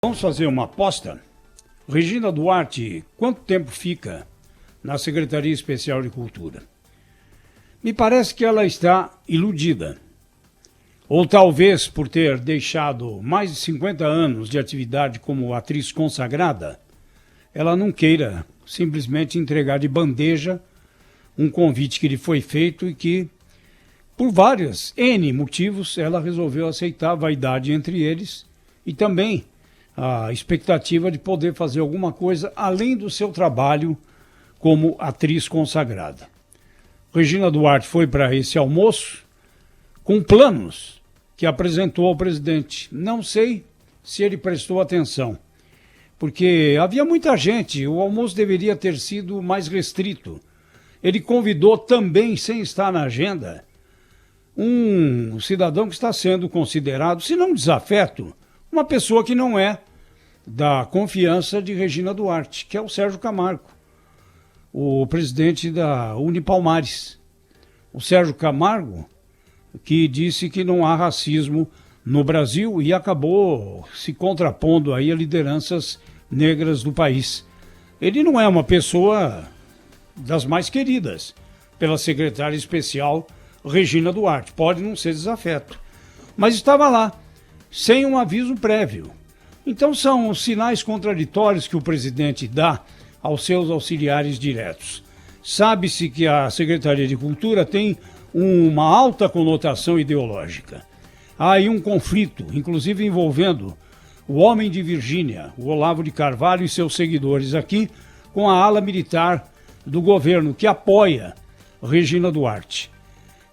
Vamos fazer uma aposta? Regina Duarte, quanto tempo fica na Secretaria Especial de Cultura? Me parece que ela está iludida. Ou talvez por ter deixado mais de 50 anos de atividade como atriz consagrada, ela não queira simplesmente entregar de bandeja um convite que lhe foi feito e que, por vários N motivos, ela resolveu aceitar, a vaidade entre eles, e também a expectativa de poder fazer alguma coisa além do seu trabalho como atriz consagrada. Regina Duarte foi para esse almoço com planos que apresentou ao presidente. Não sei se ele prestou atenção, porque havia muita gente, o almoço deveria ter sido mais restrito. Ele convidou também, sem estar na agenda, um cidadão que está sendo considerado, se não desafeto, uma pessoa que não é da confiança de Regina Duarte, que é o Sérgio Camargo, o presidente da Unipalmares. O Sérgio Camargo, que disse que não há racismo no Brasil e acabou se contrapondo aí a lideranças negras do país. Ele não é uma pessoa das mais queridas pela secretária especial Regina Duarte. Pode não ser desafeto, mas estava lá, sem um aviso prévio. Então são os sinais contraditórios que o presidente dá aos seus auxiliares diretos. Sabe-se que a Secretaria de Cultura tem uma alta conotação ideológica. Há aí um conflito, inclusive envolvendo o homem de Virgínia, o Olavo de Carvalho e seus seguidores aqui, com a ala militar do governo que apoia Regina Duarte.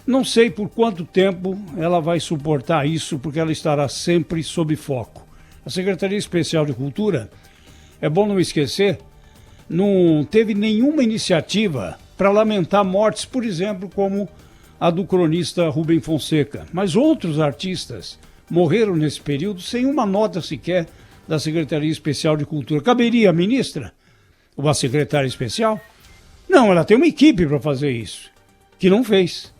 Não sei por quanto tempo ela vai suportar isso, porque ela estará sempre sob foco. A Secretaria Especial de Cultura, é bom não esquecer, não teve nenhuma iniciativa para lamentar mortes, por exemplo, como a do cronista Rubem Fonseca. Mas outros artistas morreram nesse período sem uma nota sequer da Secretaria Especial de Cultura. Caberia a ministra ou a secretária especial? Não, ela tem uma equipe para fazer isso, que não fez.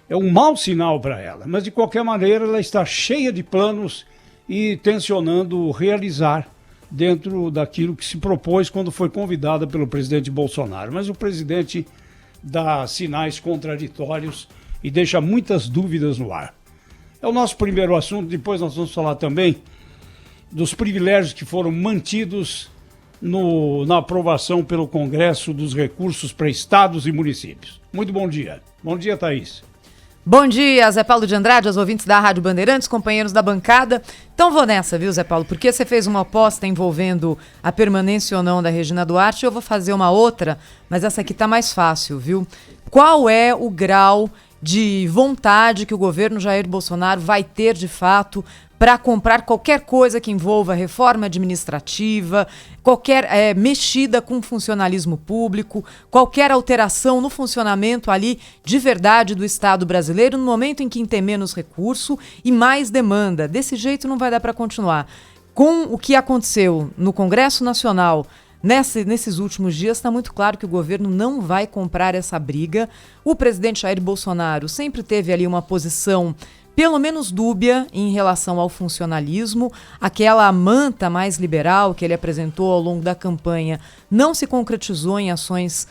É um mau sinal para ela, mas de qualquer maneira ela está cheia de planos e tensionando realizar dentro daquilo que se propôs quando foi convidada pelo presidente Bolsonaro. Mas o presidente dá sinais contraditórios e deixa muitas dúvidas no ar. É o nosso primeiro assunto, depois nós vamos falar também dos privilégios que foram mantidos na aprovação pelo Congresso dos recursos para estados e municípios. Muito bom dia. Bom dia, Thaís. Bom dia, Zé Paulo de Andrade, aos ouvintes da Rádio Bandeirantes, companheiros da bancada. Então vou nessa, viu, Zé Paulo? Porque você fez uma aposta envolvendo a permanência ou não da Regina Duarte, eu vou fazer uma outra, mas essa aqui tá mais fácil, viu? Qual é o grau de vontade que o governo Jair Bolsonaro vai ter, de fato, para comprar qualquer coisa que envolva reforma administrativa, qualquer mexida com o funcionalismo público, qualquer alteração no funcionamento ali de verdade do Estado brasileiro no momento em que tem menos recurso e mais demanda. Desse jeito não vai dar para continuar. Com o que aconteceu no Congresso Nacional nesses últimos dias, está muito claro que o governo não vai comprar essa briga. O presidente Jair Bolsonaro sempre teve ali uma posição pelo menos dúbia em relação ao funcionalismo. Aquela manta mais liberal que ele apresentou ao longo da campanha não se concretizou em ações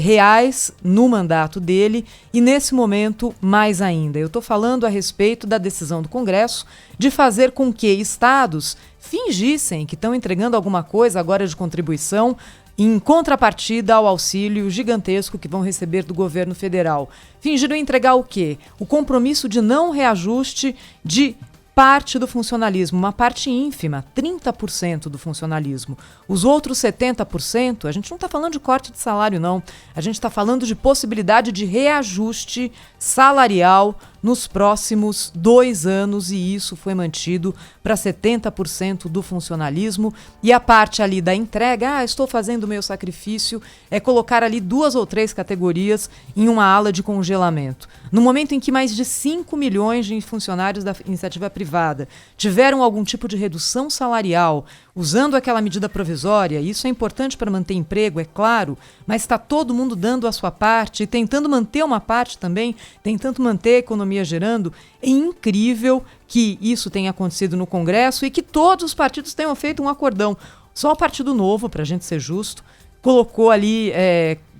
reais no mandato dele e, nesse momento, mais ainda. Eu estou falando a respeito da decisão do Congresso de fazer com que estados fingissem que estão entregando alguma coisa agora de contribuição em contrapartida ao auxílio gigantesco que vão receber do governo federal. Fingiram entregar o quê? O compromisso de não reajuste de parte do funcionalismo, uma parte ínfima, 30% do funcionalismo. Os outros 70%, a gente não está falando de corte de salário, não. A gente está falando de possibilidade de reajuste salarial nos próximos 2 anos, e isso foi mantido para 70% do funcionalismo. E a parte ali da entrega, estou fazendo o meu sacrifício, é colocar ali 2 ou 3 categorias em uma ala de congelamento. No momento em que mais de 5 milhões de funcionários da iniciativa privada tiveram algum tipo de redução salarial, usando aquela medida provisória. Isso é importante para manter emprego, é claro, mas está todo mundo dando a sua parte e tentando manter uma parte também, tentando manter a economia gerando. É incrível que isso tenha acontecido no Congresso e que todos os partidos tenham feito um acordão. Só o Partido Novo, para a gente ser justo, colocou ali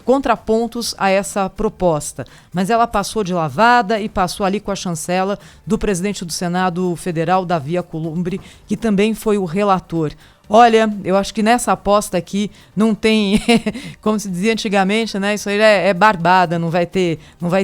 contrapontos a essa proposta, mas ela passou de lavada e passou ali com a chancela do presidente do Senado Federal, Davi Alcolumbre, que também foi o relator. Olha, eu acho que nessa aposta aqui não tem, como se dizia antigamente, né? Isso aí é barbada, não vai ter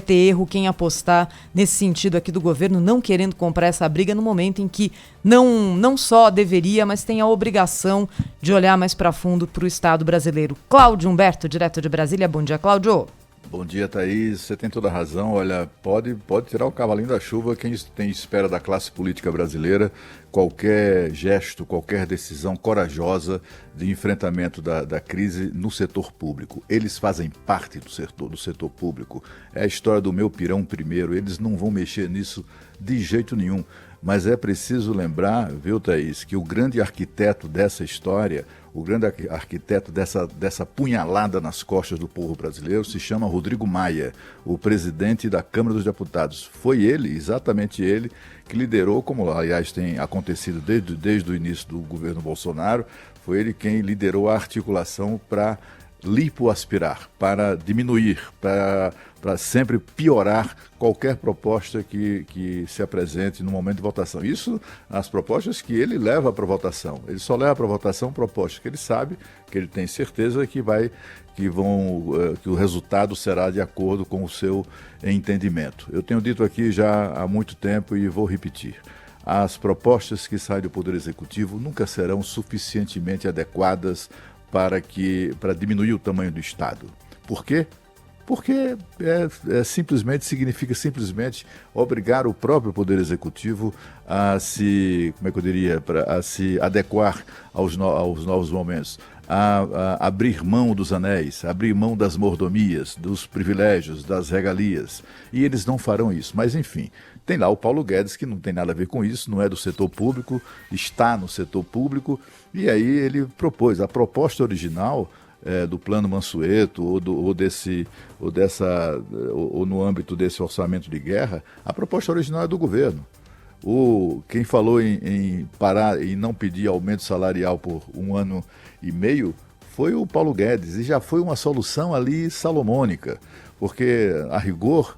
erro quem apostar nesse sentido aqui do governo, não querendo comprar essa briga no momento em que não só deveria, mas tem a obrigação de olhar mais para fundo para o Estado brasileiro. Cláudio Humberto, direto de Brasília. Bom dia, Cláudio. Bom dia, Thaís. Você tem toda a razão. Olha, pode tirar o cavalinho da chuva quem tem espera da classe política brasileira. Qualquer gesto, qualquer decisão corajosa de enfrentamento da crise no setor público. Eles fazem parte do setor público. É a história do meu pirão primeiro. Eles não vão mexer nisso de jeito nenhum. Mas é preciso lembrar, viu, Thaís, que o grande arquiteto dessa história, o grande arquiteto dessa punhalada nas costas do povo brasileiro se chama Rodrigo Maia, o presidente da Câmara dos Deputados. Foi ele, exatamente ele, que liderou, como aliás tem acontecido desde o início do governo Bolsonaro, foi ele quem liderou a articulação para lipoaspirar, para diminuir, para sempre piorar qualquer proposta que se apresente no momento de votação. Isso as propostas que ele leva para votação. Ele só leva para votação propostas que ele sabe, que ele tem certeza que o resultado será de acordo com o seu entendimento. Eu tenho dito aqui já há muito tempo e vou repetir. As propostas que saem do Poder Executivo nunca serão suficientemente adequadas para diminuir o tamanho do Estado. Por quê? Porque significa simplesmente obrigar o próprio Poder Executivo a se adequar aos novos momentos, a abrir mão dos anéis, abrir mão das mordomias, dos privilégios, das regalias. E eles não farão isso. Mas, enfim, tem lá o Paulo Guedes, que não tem nada a ver com isso, não é do setor público, está no setor público, e aí ele propôs a proposta original do Plano Mansueto ou no âmbito desse orçamento de guerra. A proposta original é do governo. Quem falou em parar e não pedir aumento salarial por 1 ano e meio foi o Paulo Guedes, e já foi uma solução ali salomônica, porque a rigor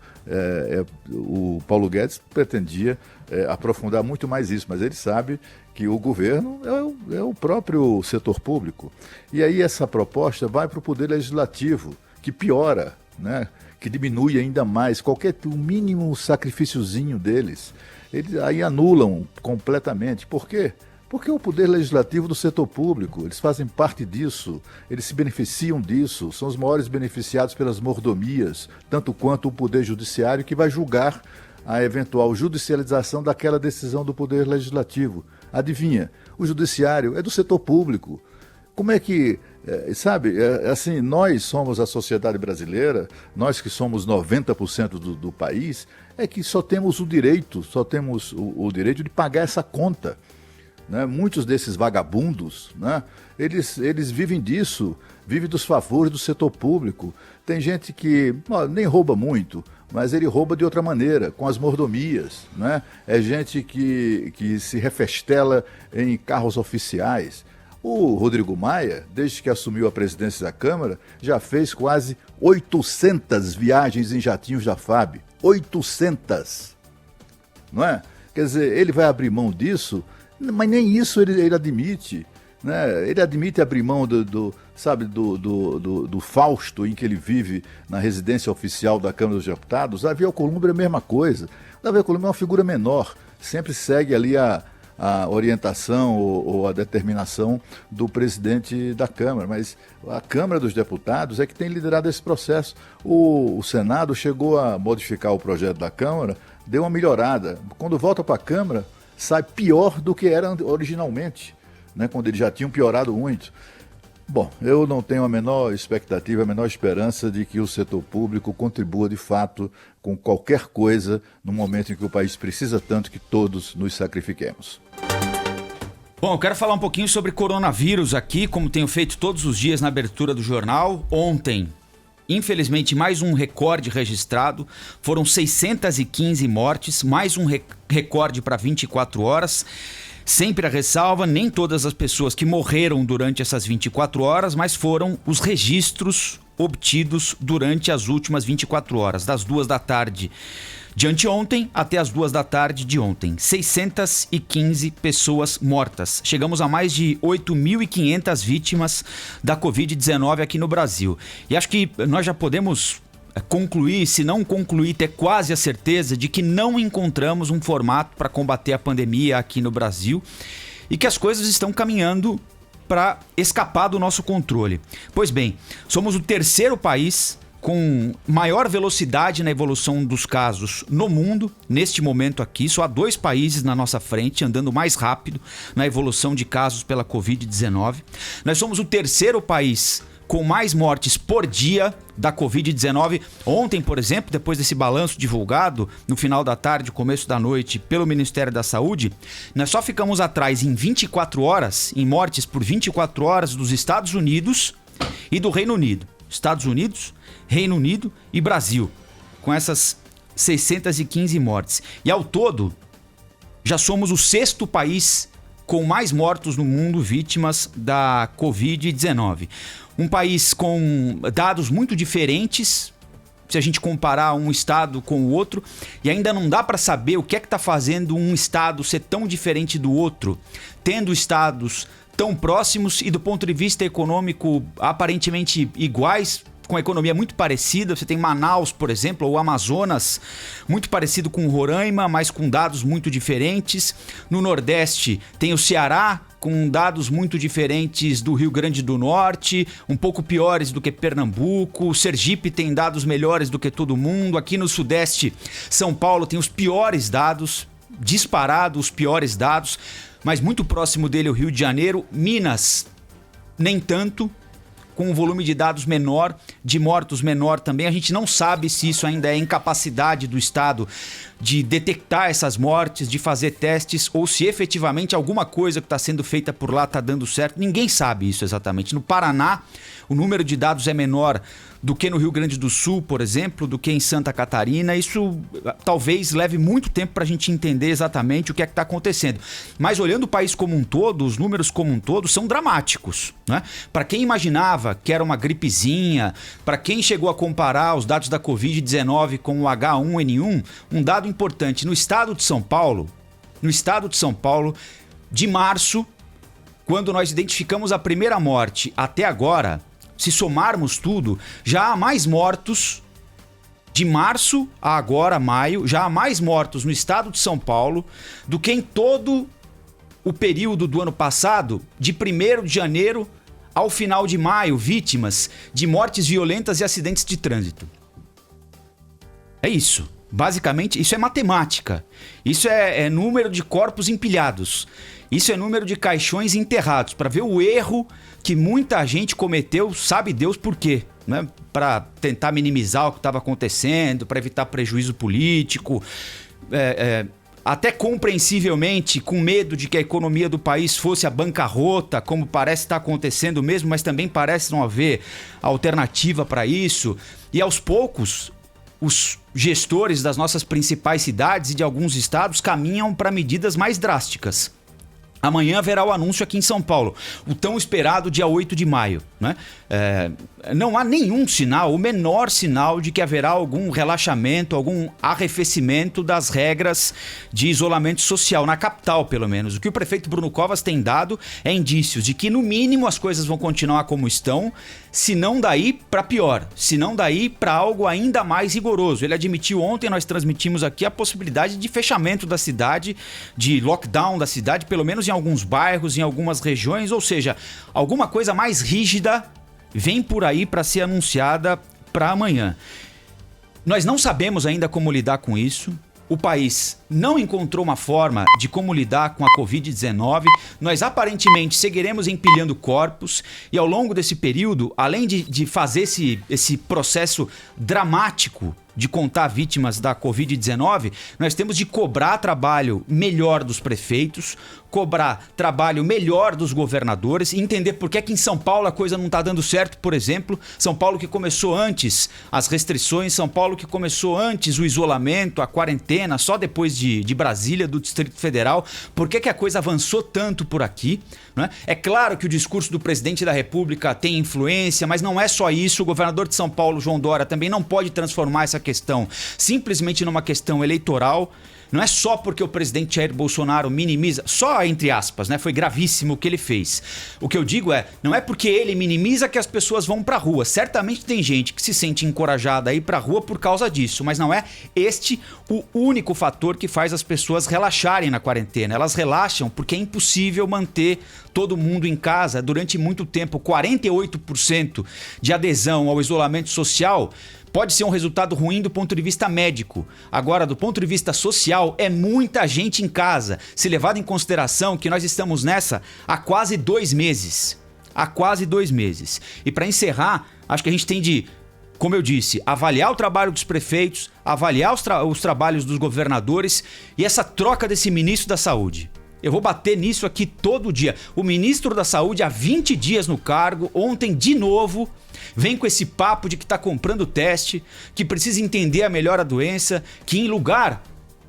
o Paulo Guedes pretendia aprofundar muito mais isso, mas ele sabe que o governo é o próprio setor público. E aí essa proposta vai para o Poder Legislativo, que piora, né? Que diminui ainda mais o mínimo sacrifíciozinho deles. Eles aí anulam completamente. Por quê? Porque é o Poder Legislativo do setor público, eles fazem parte disso, eles se beneficiam disso, são os maiores beneficiados pelas mordomias, tanto quanto o Poder Judiciário, que vai julgar a eventual judicialização daquela decisão do Poder Legislativo. Adivinha? O Judiciário é do setor público. Como é que, assim, nós somos a sociedade brasileira, nós que somos 90% do país, é que só temos o direito de pagar essa conta. Né? Muitos desses vagabundos, né? Eles vivem disso, vivem dos favores do setor público. Tem gente que nem rouba muito, mas ele rouba de outra maneira, com as mordomias. Né? É gente que se refestela em carros oficiais. O Rodrigo Maia, desde que assumiu a presidência da Câmara, já fez quase 800 viagens em jatinhos da FAB. 800! Não é? Quer dizer, ele vai abrir mão disso, mas nem isso ele admite. Né? Ele admite abrir mão do Fausto em que ele vive na residência oficial da Câmara dos Deputados. Davi Alcolumbre é a mesma coisa. Davi Alcolumbre é uma figura menor, sempre segue ali a orientação ou a determinação do presidente da Câmara, mas a Câmara dos Deputados é que tem liderado esse processo. O Senado chegou a modificar o projeto da Câmara, deu uma melhorada. Quando volta para a Câmara, sai pior do que era originalmente, né, quando eles já tinham piorado muito. Bom, eu não tenho a menor expectativa, a menor esperança de que o setor público contribua de fato com qualquer coisa no momento em que o país precisa tanto que todos nos sacrifiquemos. Bom, eu quero falar um pouquinho sobre coronavírus aqui, como tenho feito todos os dias na abertura do jornal. Ontem, infelizmente, mais um recorde registrado. Foram 615 mortes, mais um recorde para 24 horas. Sempre a ressalva, nem todas as pessoas que morreram durante essas 24 horas, mas foram os registros obtidos durante as últimas 24 horas, das 2 da tarde de anteontem até as 2 da tarde de ontem. 615 pessoas mortas. Chegamos a mais de 8.500 vítimas da Covid-19 aqui no Brasil. E acho que nós já podemos concluir, se não concluir, ter quase a certeza de que não encontramos um formato para combater a pandemia aqui no Brasil e que as coisas estão caminhando para escapar do nosso controle. Pois bem, somos o terceiro país com maior velocidade na evolução dos casos no mundo, neste momento aqui. Só há 2 países na nossa frente andando mais rápido na evolução de casos pela Covid-19. Nós somos o terceiro país com mais mortes por dia da Covid-19. Ontem, por exemplo, depois desse balanço divulgado no final da tarde, começo da noite, pelo Ministério da Saúde, nós só ficamos atrás em 24 horas, em mortes por 24 horas, dos Estados Unidos e do Reino Unido. Estados Unidos, Reino Unido e Brasil, com essas 615 mortes. E ao todo, já somos o 6º país com mais mortos no mundo vítimas da Covid-19. Um país com dados muito diferentes, se a gente comparar um estado com o outro, e ainda não dá para saber o que é que está fazendo um estado ser tão diferente do outro, tendo estados tão próximos e do ponto de vista econômico aparentemente iguais, com a economia muito parecida. Você tem Manaus, por exemplo, ou Amazonas, muito parecido com Roraima, mas com dados muito diferentes. No Nordeste tem o Ceará, com dados muito diferentes do Rio Grande do Norte, um pouco piores do que Pernambuco. O Sergipe tem dados melhores do que todo mundo. Aqui no Sudeste, São Paulo tem os piores dados, disparado os piores dados, mas muito próximo dele o Rio de Janeiro. Minas, nem tanto, com um volume de dados menor, de mortos menor também. A gente não sabe se isso ainda é incapacidade do Estado de detectar essas mortes, de fazer testes, ou se efetivamente alguma coisa que está sendo feita por lá está dando certo. Ninguém sabe isso exatamente. No Paraná, o número de dados é menor do que no Rio Grande do Sul, por exemplo, do que em Santa Catarina. Isso talvez leve muito tempo para a gente entender exatamente o que é que está acontecendo. Mas olhando o país como um todo, os números como um todo são dramáticos, né? Para quem imaginava que era uma gripezinha, para quem chegou a comparar os dados da Covid-19 com o H1N1, um dado importante: no estado de São Paulo, de março, quando nós identificamos a primeira morte, até agora, se somarmos tudo, já há mais mortos, de março a agora, maio, já há mais mortos no estado de São Paulo do que em todo o período do ano passado, de 1º de janeiro ao final de maio, vítimas de mortes violentas e acidentes de trânsito. É isso. Basicamente, isso é matemática. Isso é número de corpos empilhados. Isso é número de caixões enterrados, para ver o erro que muita gente cometeu, sabe Deus por quê, né? Para tentar minimizar o que estava acontecendo, para evitar prejuízo político, até compreensivelmente com medo de que a economia do país fosse a bancarrota, como parece estar acontecendo mesmo, mas também parece não haver alternativa para isso. E aos poucos, os gestores das nossas principais cidades e de alguns estados caminham para medidas mais drásticas. Amanhã haverá o anúncio aqui em São Paulo, o tão esperado dia 8 de maio, né? Não há nenhum sinal, o menor sinal de que haverá algum relaxamento, algum arrefecimento das regras de isolamento social, na capital pelo menos. O que o prefeito Bruno Covas tem dado é indícios de que no mínimo as coisas vão continuar como estão, se não daí para pior, se não daí para algo ainda mais rigoroso. Ele admitiu ontem, nós transmitimos aqui, a possibilidade de fechamento da cidade, de lockdown da cidade, pelo menos em alguns bairros, em algumas regiões, ou seja, alguma coisa mais rígida vem por aí para ser anunciada para amanhã. Nós não sabemos ainda como lidar com isso. O país não encontrou uma forma de como lidar com a Covid-19. Nós aparentemente seguiremos empilhando corpos e ao longo desse período, além de fazer esse processo dramático de contar vítimas da Covid-19, nós temos de cobrar trabalho melhor dos prefeitos, cobrar trabalho melhor dos governadores e entender por que é que em São Paulo a coisa não está dando certo, por exemplo. São Paulo que começou antes as restrições, São Paulo que começou antes o isolamento, a quarentena, só depois de Brasília, do Distrito Federal. Por que a coisa avançou tanto por aqui? Né? É claro que o discurso do presidente da República tem influência, mas não é só isso. O governador de São Paulo, João Dória, também não pode transformar essa questão simplesmente numa questão eleitoral. Não é só porque o presidente Jair Bolsonaro minimiza, só entre aspas, né? Foi gravíssimo o que ele fez. O que eu digo não é porque ele minimiza que as pessoas vão pra rua. Certamente tem gente que se sente encorajada a ir pra rua por causa disso, mas não é este o único fator que faz as pessoas relaxarem na quarentena. Elas relaxam porque é impossível manter todo mundo em casa durante muito tempo. 48% de adesão ao isolamento social pode ser um resultado ruim do ponto de vista médico. Agora, do ponto de vista social, é muita gente em casa, se levado em consideração que nós estamos nessa há quase 2 meses. Há quase 2 meses. E para encerrar, acho que a gente tem de, como eu disse, avaliar o trabalho dos prefeitos, avaliar os trabalhos dos governadores e essa troca desse ministro da Saúde. Eu vou bater nisso aqui todo dia. O ministro da Saúde há 20 dias no cargo, ontem de novo, vem com esse papo de que está comprando teste, que precisa entender melhor a doença, que em lugar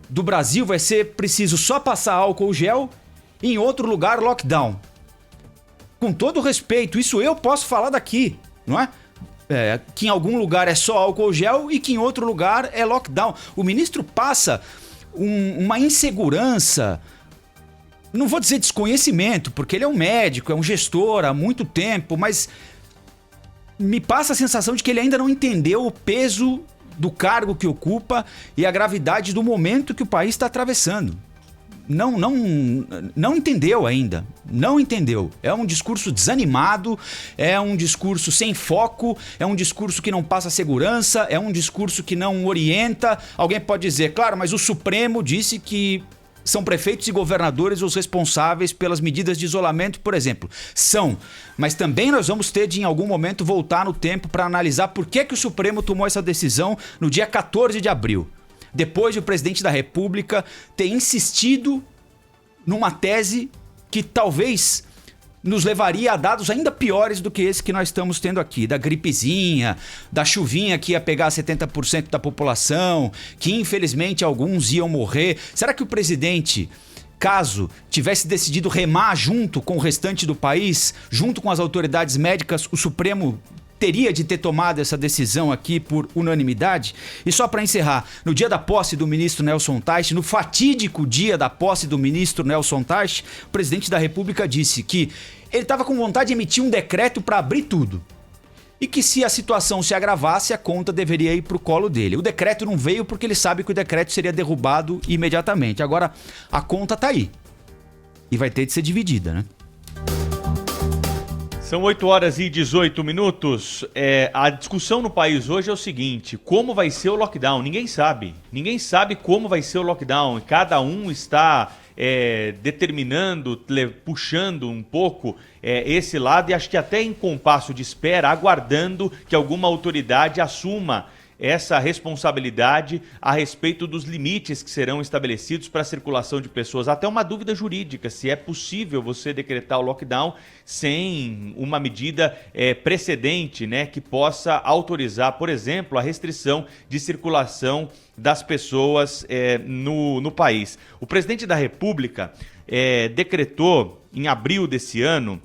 do Brasil vai ser preciso só passar álcool gel, em outro lugar lockdown. Com todo respeito, isso eu posso falar daqui, não é? Que em algum lugar é só álcool gel e que em outro lugar é lockdown. O ministro passa uma insegurança. Não vou dizer desconhecimento, porque ele é um médico, é um gestor há muito tempo, mas me passa a sensação de que ele ainda não entendeu o peso do cargo que ocupa e a gravidade do momento que o país está atravessando. Não entendeu ainda, não entendeu. É um discurso desanimado, é um discurso sem foco, é um discurso que não passa segurança, é um discurso que não orienta. Alguém pode dizer, claro, mas o Supremo disse que são prefeitos e governadores os responsáveis pelas medidas de isolamento, por exemplo. São, mas também nós vamos ter de, em algum momento, voltar no tempo para analisar por que o Supremo tomou essa decisão no dia 14 de abril. Depois de o presidente da República ter insistido numa tese que talvez nos levaria a dados ainda piores do que esse que nós estamos tendo aqui, da gripezinha, da chuvinha que ia pegar 70% da população, que infelizmente alguns iam morrer. Será que o presidente, caso tivesse decidido remar junto com o restante do país, junto com as autoridades médicas, o Supremo teria de ter tomado essa decisão aqui por unanimidade? E só para encerrar, no dia da posse do ministro Nelson Teich, no fatídico dia da posse do ministro Nelson Teich, o presidente da República disse que ele estava com vontade de emitir um decreto para abrir tudo. E que se a situação se agravasse, a conta deveria ir para o colo dele. O decreto não veio porque ele sabe que o decreto seria derrubado imediatamente. Agora, a conta tá aí. E vai ter de ser dividida, né? São 8h18. A discussão no país hoje é o seguinte: como vai ser o lockdown? Ninguém sabe. Ninguém sabe como vai ser o lockdown. Cada um está determinando, puxando um pouco esse lado e acho que até em compasso de espera, aguardando que alguma autoridade assuma essa responsabilidade a respeito dos limites que serão estabelecidos para a circulação de pessoas. Até uma dúvida jurídica, se é possível você decretar o lockdown sem uma medida precedente, né, que possa autorizar, por exemplo, a restrição de circulação das pessoas no país. O presidente da República decretou, em abril desse ano,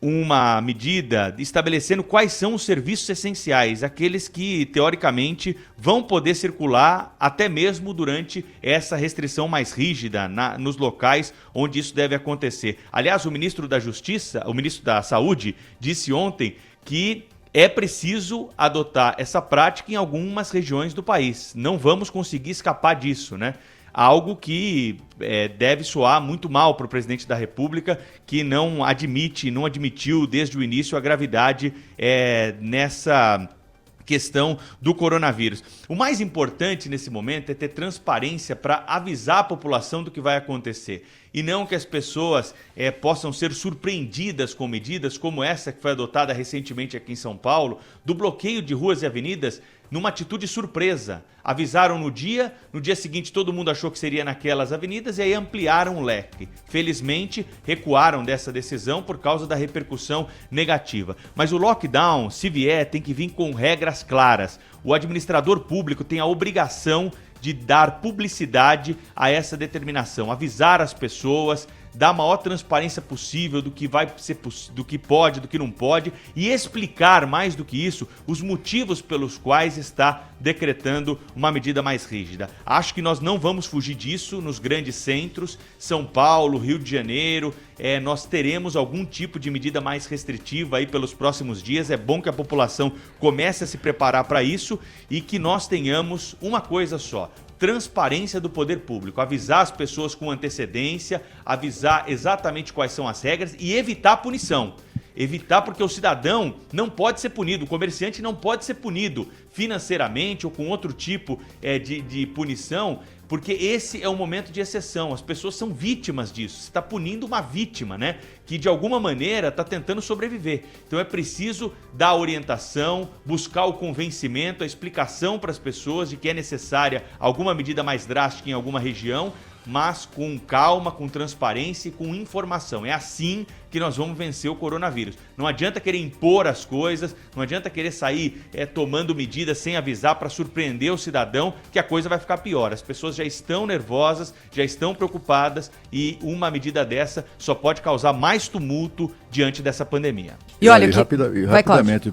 uma medida estabelecendo quais são os serviços essenciais, aqueles que, teoricamente, vão poder circular até mesmo durante essa restrição mais rígida nos locais onde isso deve acontecer. Aliás, o ministro da Justiça, o ministro da Saúde, disse ontem que é preciso adotar essa prática em algumas regiões do país. Não vamos conseguir escapar disso, né? Algo que deve soar muito mal para o presidente da República, que não admitiu desde o início a gravidade questão do coronavírus. O mais importante nesse momento é ter transparência para avisar a população do que vai acontecer e não que as pessoas possam ser surpreendidas com medidas como essa que foi adotada recentemente aqui em São Paulo, do bloqueio de ruas e avenidas numa atitude surpresa. Avisaram no dia seguinte todo mundo achou que seria naquelas avenidas e aí ampliaram o leque. Felizmente, recuaram dessa decisão por causa da repercussão negativa. Mas o lockdown, se vier, tem que vir com regras claras. O administrador público tem a obrigação de dar publicidade a essa determinação, avisar as pessoas, dar a maior transparência possível do que vai ser, do que pode, do que não pode e explicar mais do que isso os motivos pelos quais está decretando uma medida mais rígida. Acho que nós não vamos fugir disso nos grandes centros, São Paulo, Rio de Janeiro, nós teremos algum tipo de medida mais restritiva aí pelos próximos dias. É bom que a população comece a se preparar para isso e que nós tenhamos uma coisa só: transparência do poder público, avisar as pessoas com antecedência, avisar exatamente quais são as regras e evitar punição. Evitar, porque o cidadão não pode ser punido, o comerciante não pode ser punido financeiramente ou com outro tipo de punição, porque esse é um momento de exceção, as pessoas são vítimas disso, você está punindo uma vítima, né, que de alguma maneira está tentando sobreviver. Então é preciso dar orientação, buscar o convencimento, a explicação para as pessoas de que é necessária alguma medida mais drástica em alguma região, mas com calma, com transparência e com informação. É assim que nós vamos vencer o coronavírus. Não adianta querer impor as coisas, não adianta querer sair tomando medidas sem avisar para surpreender o cidadão, que a coisa vai ficar pior. As pessoas já estão nervosas, já estão preocupadas e uma medida dessa só pode causar mais tumulto diante dessa pandemia. E olha, rapidamente,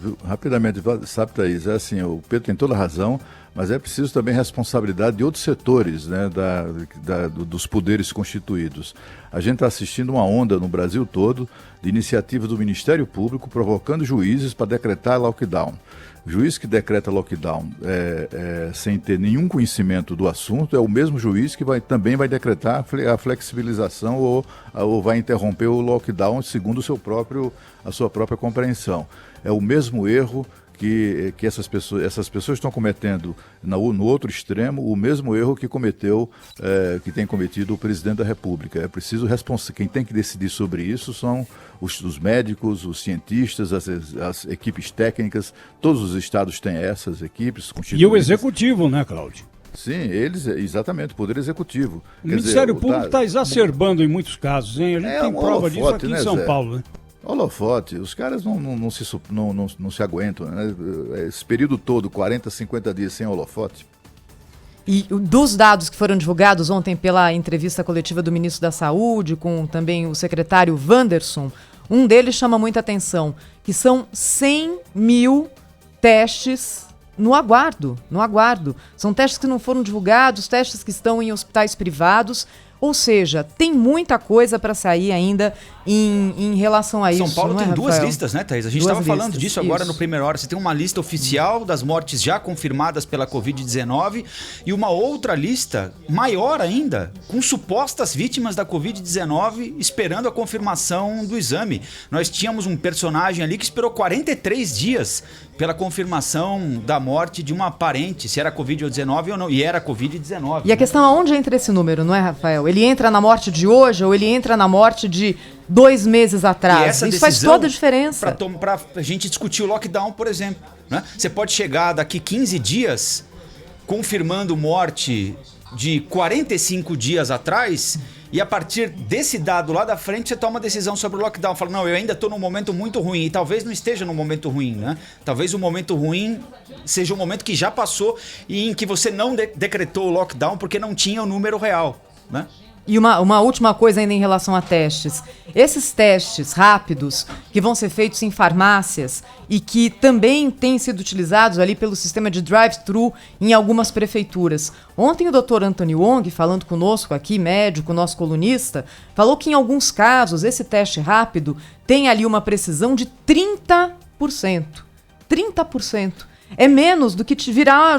sabe, Thaís, o Pedro tem toda a razão, mas é preciso também responsabilidade de outros setores, né, dos poderes constituídos. A gente está assistindo uma onda no Brasil todo de iniciativas do Ministério Público provocando juízes para decretar lockdown. O juiz que decreta lockdown sem ter nenhum conhecimento do assunto é o mesmo juiz que também vai decretar a flexibilização ou vai interromper o lockdown segundo a sua própria compreensão. É o mesmo erro que essas pessoas estão cometendo no outro extremo, o mesmo erro que tem cometido o presidente da República. É preciso quem tem que decidir sobre isso são os médicos, os cientistas, as equipes técnicas. Todos os estados têm essas equipes. E o executivo, né, Cláudio? Sim, exatamente, o Poder Executivo. O Ministério Público está exacerbando em muitos casos, hein? A gente tem prova disso aqui em São Paulo, né? Holofote, os caras não se aguentam, né? Esse período todo, 40, 50 dias sem holofote. E dos dados que foram divulgados ontem pela entrevista coletiva do ministro da Saúde, com também o secretário Wanderson, um deles chama muita atenção, que são 100 mil testes no aguardo. São testes que não foram divulgados, testes que estão em hospitais privados. Ou seja, tem muita coisa para sair ainda em relação a isso. São Paulo tem duas listas, né, Thaís? A gente estava falando disso agora no Primeira Hora. Você tem uma lista oficial das mortes já confirmadas pela Covid-19 e uma outra lista maior ainda, com supostas vítimas da Covid-19 esperando a confirmação do exame. Nós tínhamos um personagem ali que esperou 43 dias pela confirmação da morte de uma parente, se era Covid-19 ou não, e era Covid-19. E a questão é onde entra esse número, não é, Rafael? Ele entra na morte de hoje ou ele entra na morte de 2 meses atrás? Isso faz toda a diferença. Para a gente discutir o lockdown, por exemplo, né? Você pode chegar daqui 15 dias confirmando morte de 45 dias atrás e a partir desse dado lá da frente você toma uma decisão sobre o lockdown. Fala, não, eu ainda estou num momento muito ruim. E talvez não esteja num momento ruim, né? Talvez o momento ruim seja um momento que já passou e em que você não decretou o lockdown porque não tinha o número real, né? E uma última coisa ainda em relação a testes. Esses testes rápidos que vão ser feitos em farmácias e que também têm sido utilizados ali pelo sistema de drive-thru em algumas prefeituras. Ontem o Dr. Anthony Wong, falando conosco aqui, médico, nosso colunista, falou que em alguns casos esse teste rápido tem ali uma precisão de 30%. 30%. É menos do que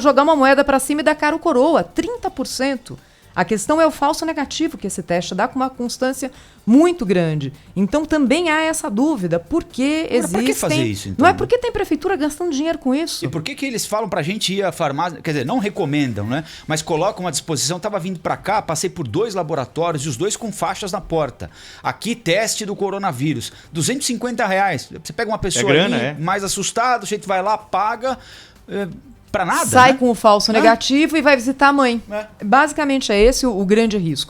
jogar uma moeda para cima e dar cara ou coroa. 30%. A questão é o falso negativo que esse teste dá com uma constância muito grande. Então também há essa dúvida. Por que existem... Por que fazer isso, então? Não é porque tem prefeitura gastando dinheiro com isso. E por que eles falam pra gente ir à farmácia? Quer dizer, não recomendam, né? Mas colocam à disposição. Tava vindo pra cá, passei por 2 laboratórios e os 2 com faixas na porta. Aqui, teste do coronavírus. R$250. Você pega uma pessoa grana, ali, mais assustada, o jeito vai lá, paga... Pra nada, Sai né? com o falso negativo e vai visitar a mãe. É. Basicamente é esse o grande risco.